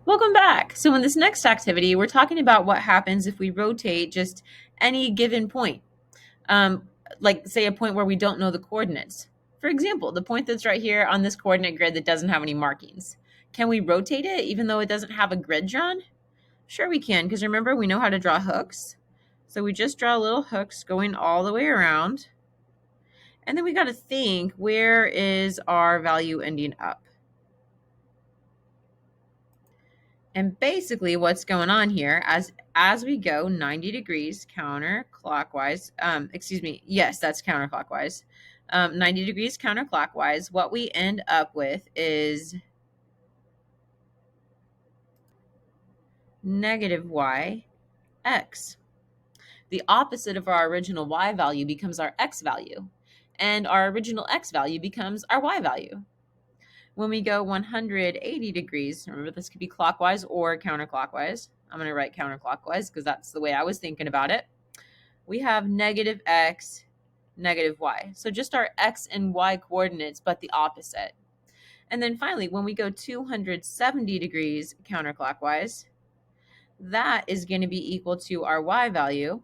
Welcome back. So in this next activity, we're talking about what happens if we rotate just any given point, um, like say a point where we don't know the coordinates. For example, the point that's right here on this coordinate grid that doesn't have any markings. Can we rotate it even though it doesn't have a grid drawn? Sure we can, because remember we know how to draw hooks. So we just draw little hooks going all the way around. And then we got to think, where is our value ending up? And basically what's going on here as we go 90 degrees counterclockwise, yes, that's counterclockwise. 90 degrees counterclockwise, what we end up with is negative y x. The opposite of our original y value becomes our x value, and our original x value becomes our y value. When we go 180 degrees, remember this could be clockwise or counterclockwise. I'm going to write counterclockwise because that's the way I was thinking about it. We have negative x, negative y. So just our x and y coordinates, but the opposite. And then finally, when we go 270 degrees counterclockwise, that is going to be equal to our y value,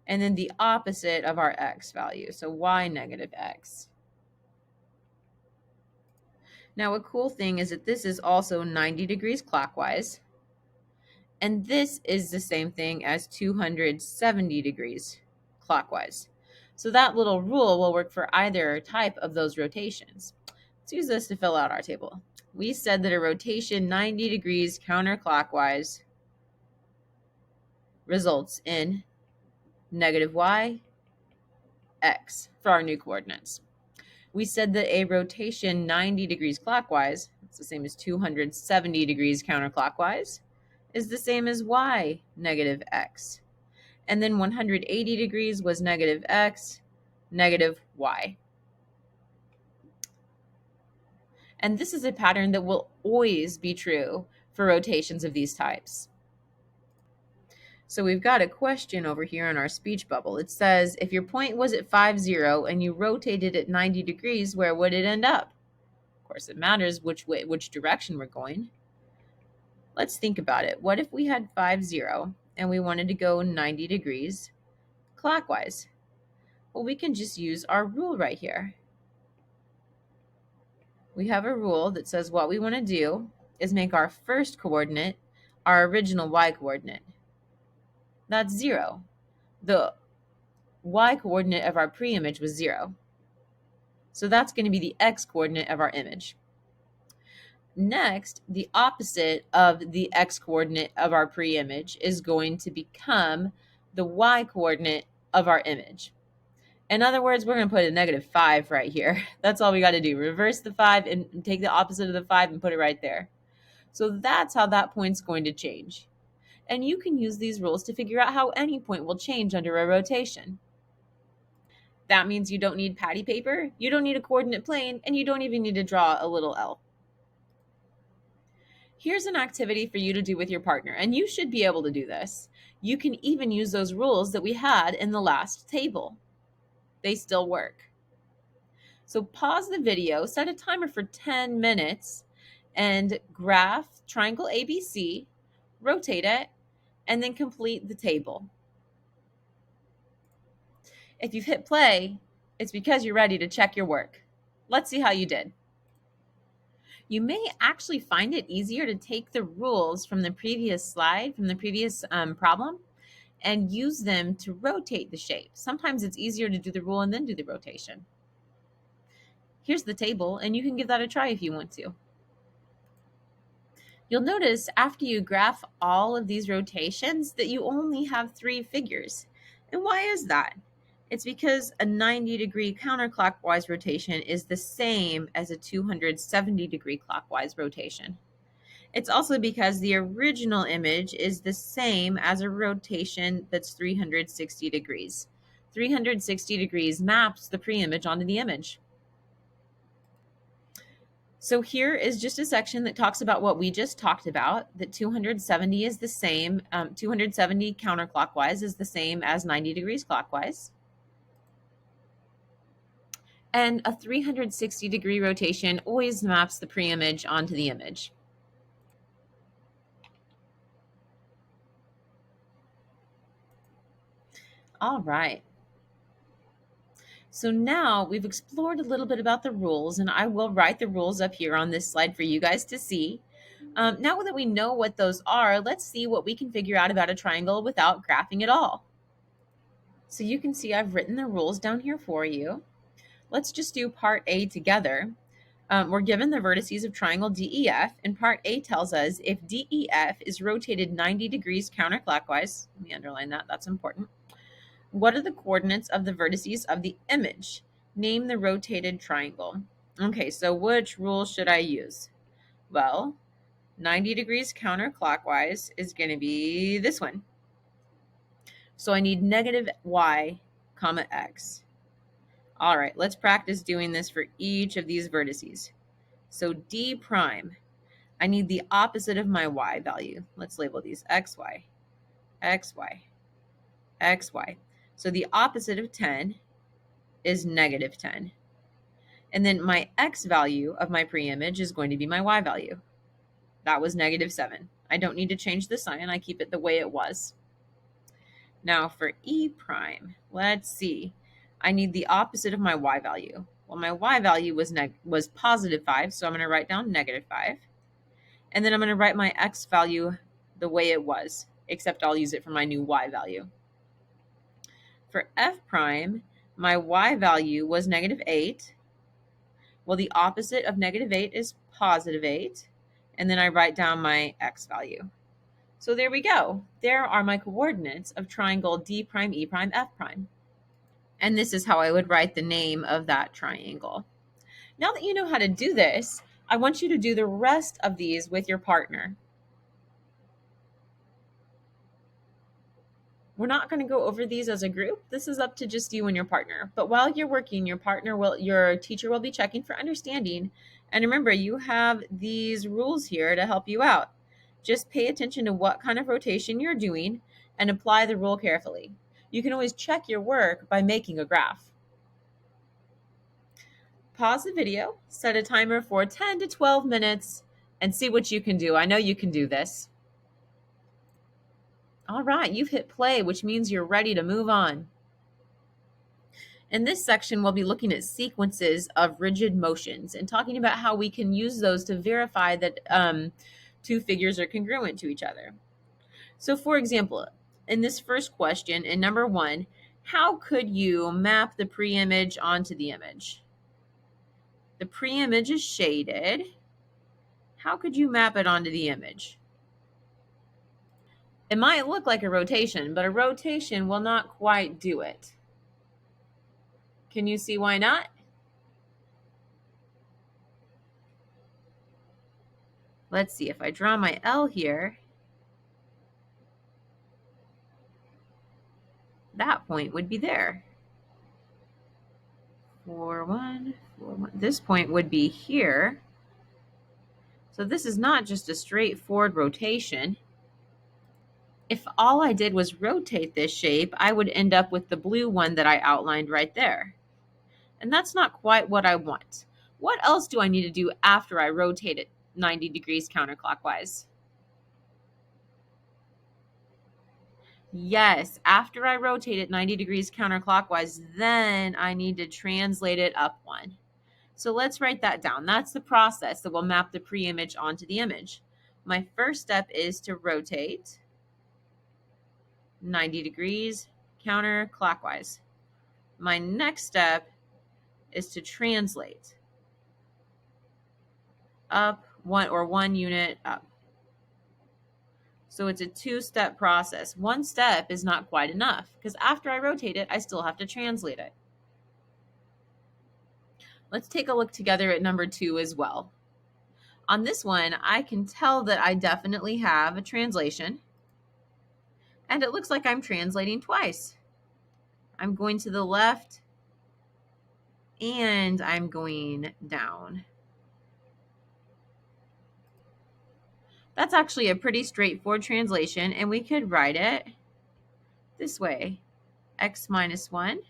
and then the opposite of our x value. So y negative x. Now, a cool thing is that this is also 90 degrees clockwise, and this is the same thing as 270 degrees clockwise. So that little rule will work for either type of those rotations. Let's use this to fill out our table. We said that a rotation 90 degrees counterclockwise results in negative y, x for our new coordinates. We said that a rotation 90 degrees clockwise, it's the same as 270 degrees counterclockwise, is the same as y negative x. And then 180 degrees was negative x, negative y. And this is a pattern that will always be true for rotations of these types. So we've got a question over here in our speech bubble. It says, if your point was at 5, 0 and you rotated it 90 degrees, where would it end up? Of course, it matters which direction we're going. Let's think about it. What if we had 5, 0 and we wanted to go 90 degrees clockwise? Well, we can just use our rule right here. We have a rule that says what we want to do is make our first coordinate our original y coordinate. That's 0. The y coordinate of our pre-image was 0. So that's going to be the x coordinate of our image. Next, the opposite of the x coordinate of our pre-image is going to become the y coordinate of our image. In other words, we're going to put a negative 5 right here. That's all we got to do. Reverse the 5 and take the opposite of the 5 and put it right there. So that's how that point's going to change. And you can use these rules to figure out how any point will change under a rotation. That means you don't need patty paper, you don't need a coordinate plane, and you don't even need to draw a little L. Here's an activity for you to do with your partner, and you should be able to do this. You can even use those rules that we had in the last table. They still work. So pause the video, set a timer for 10 minutes, and graph triangle ABC, rotate it, and then complete the table. If you've hit play, it's because you're ready to check your work. Let's see how you did. You may actually find it easier to take the rules from the previous slide, from the previous problem, and use them to rotate the shape. Sometimes it's easier to do the rule and then do the rotation. Here's the table, and you can give that a try if you want to. You'll notice after you graph all of these rotations that you only have 3 figures. And why is that? It's because a 90-degree counterclockwise rotation is the same as a 270-degree clockwise rotation. It's also because the original image is the same as a rotation that's 360 degrees. 360 degrees maps the pre-image onto the image. So here is just a section that talks about what we just talked about, that 270 is the same, 270 counterclockwise is the same as 90 degrees clockwise. And a 360-degree rotation always maps the pre-image onto the image. All right. So now we've explored a little bit about the rules, and I will write the rules up here on this slide for you guys to see. Now that we know what those are, let's see what we can figure out about a triangle without graphing at all. So you can see I've written the rules down here for you. Let's just do part A together. We're given the vertices of triangle DEF, and part A tells us if DEF is rotated 90 degrees counterclockwise, let me underline that, that's important. What are the coordinates of the vertices of the image? Name the rotated triangle. Okay, so which rule should I use? Well, 90 degrees counterclockwise is going to be this one. So I need negative y, comma x. All right, let's practice doing this for each of these vertices. So D prime, I need the opposite of my y value. Let's label these xy, xy, xy. So the opposite of 10 is negative 10. And then my x value of my pre-image is going to be my y value. That was negative 7. I don't need to change the sign. I keep it the way it was. Now for E prime, let's see. I need the opposite of my y value. Well, my y value was positive 5, so I'm going to write down negative 5. And then I'm going to write my x value the way it was, except I'll use it for my new y value. For F prime, my y value was negative 8. Well, the opposite of negative 8 is positive 8. And then I write down my x value. So there we go. There are my coordinates of triangle D prime, E prime, F prime. And this is how I would write the name of that triangle. Now that you know how to do this, I want you to do the rest of these with your partner. We're not going to go over these as a group. This is up to just you and your partner. But while you're working, your teacher will be checking for understanding. And remember, you have these rules here to help you out. Just pay attention to what kind of rotation you're doing and apply the rule carefully. You can always check your work by making a graph. Pause the video, set a timer for 10 to 12 minutes, and see what you can do. I know you can do this. All right, you've hit play, which means you're ready to move on. In this section, we'll be looking at sequences of rigid motions and talking about how we can use those to verify that two figures are congruent to each other. So for example, in this first question, in number 1, how could you map the pre-image onto the image? The pre-image is shaded. How could you map it onto the image? It might look like a rotation, but a rotation will not quite do it. Can you see why not? Let's see, if I draw my L here, that point would be there. 4, 1, 4, 1. This point would be here. So this is not just a straightforward rotation. If all I did was rotate this shape, I would end up with the blue one that I outlined right there. And that's not quite what I want. What else do I need to do after I rotate it 90 degrees counterclockwise? Yes, after I rotate it 90 degrees counterclockwise, then I need to translate it up one. So let's write that down. That's the process that will map the pre-image onto the image. My first step is to rotate 90 degrees counterclockwise. My next step is to translate up one unit up. So it's a 2-step process. One step is not quite enough because after I rotate it, I still have to translate it. Let's take a look together at number 2 as well. On this one, I can tell that I definitely have a translation. And it looks like I'm translating twice. I'm going to the left and I'm going down. That's actually a pretty straightforward translation, and we could write it this way: x minus 1,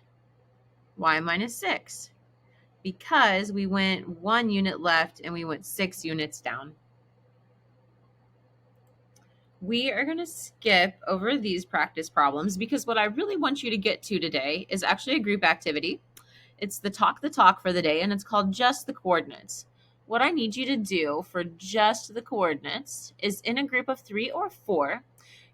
y minus 6, because we went 1 unit left and we went 6 units down. We are going to skip over these practice problems because what I really want you to get to today is actually a group activity. It's the talk for the day, and it's called Just the Coordinates. What I need you to do for just the coordinates is in a group of 3 or 4,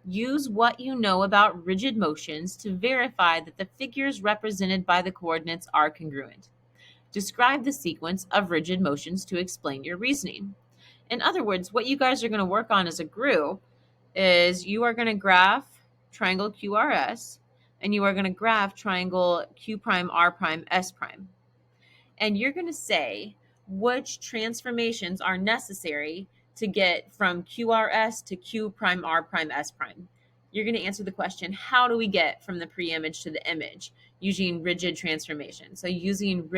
use what you know about rigid motions to verify that the figures represented by the coordinates are congruent. Describe the sequence of rigid motions to explain your reasoning. In other words, what you guys are going to work on as a group is you are going to graph triangle QRS and you are going to graph triangle Q prime R prime S prime. And you're going to say which transformations are necessary to get from QRS to Q prime R prime S prime. You're going to answer the question, how do we get from the pre-image to the image using rigid transformation? So using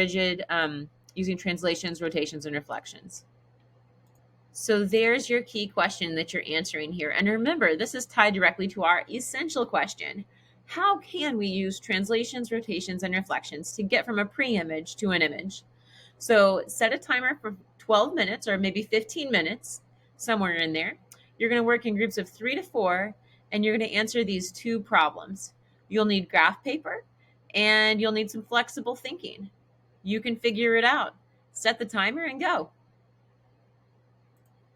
translations, rotations, and reflections. So there's your key question that you're answering here. And remember, this is tied directly to our essential question. How can we use translations, rotations, and reflections to get from a pre-image to an image? So set a timer for 12 minutes or maybe 15 minutes, somewhere in there. You're going to work in groups of 3 to 4, and you're going to answer these 2 problems. You'll need graph paper, and you'll need some flexible thinking. You can figure it out. Set the timer and go.